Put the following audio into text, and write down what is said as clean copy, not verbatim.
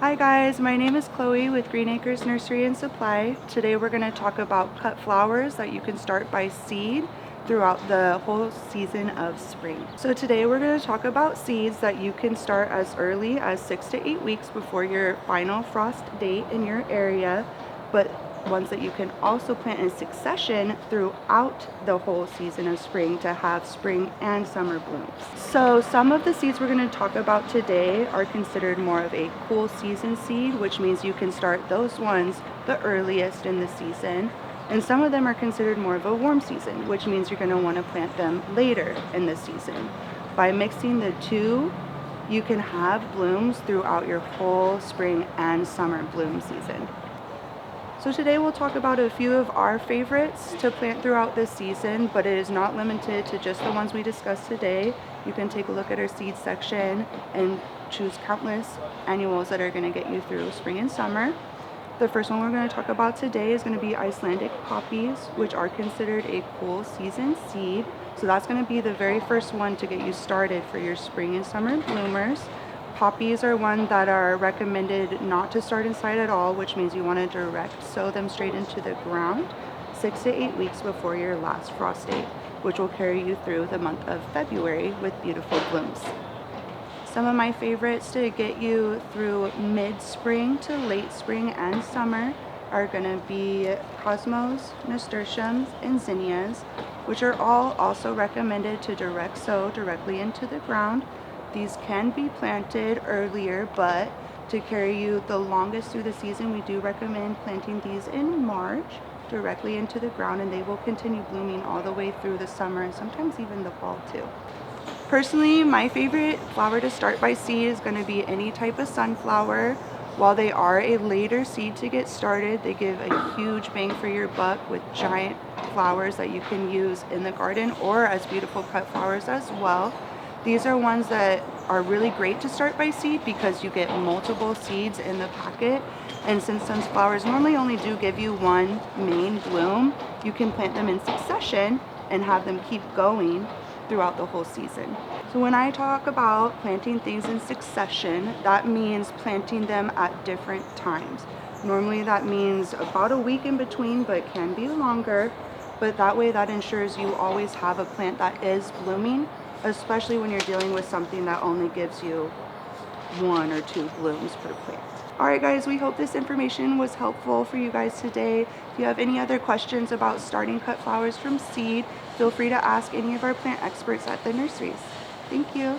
Hi guys, my name is Chloe with Green Acres Nursery and Supply. Today we're going to talk about cut flowers that you can start by seed throughout the whole season of spring. So today we're going to talk about seeds that you can start as early as 6 to 8 weeks before your final frost date in your area, but ones that you can also plant in succession throughout the whole season of spring to have spring and summer blooms. So some of the seeds we're going to talk about today are considered more of a cool season seed, which means you can start those ones the earliest in the season. And some of them are considered more of a warm season, which means you're going to want to plant them later in the season. By mixing the two, you can have blooms throughout your whole spring and summer bloom season. So today we'll talk about a few of our favorites to plant throughout this season, but it is not limited to just the ones we discussed today. You can take a look at our seed section and choose countless annuals that are going to get you through spring and summer. The first one we're going to talk about today is going to be Icelandic poppies, which are considered a cool season seed. So that's going to be the very first one to get you started for your spring and summer bloomers. Poppies are one that are recommended not to start inside at all, which means you want to direct sow them straight into the ground 6 to 8 weeks before your last frost date, which will carry you through the month of February with beautiful blooms. Some of my favorites to get you through mid-spring to late spring and summer are going to be cosmos, nasturtiums, and zinnias, which are all also recommended to direct sow directly into the ground. These can be planted earlier, but to carry you the longest through the season, we do recommend planting these in March directly into the ground, and they will continue blooming all the way through the summer and sometimes even the fall too. Personally, my favorite flower to start by seed is going to be any type of sunflower. While they are a later seed to get started, they give a huge bang for your buck with giant flowers that you can use in the garden or as beautiful cut flowers as well. These are ones that are really great to start by seed because you get multiple seeds in the packet. And since sunflowers normally only do give you one main bloom, you can plant them in succession and have them keep going throughout the whole season. So when I talk about planting things in succession, that means planting them at different times. Normally that means about a week in between, but it can be longer. But that way that ensures you always have a plant that is blooming, especially when you're dealing with something that only gives you 1 or 2 blooms per plant. Alright guys, we hope this information was helpful for you guys today. If you have any other questions about starting cut flowers from seed, feel free to ask any of our plant experts at the nurseries. Thank you.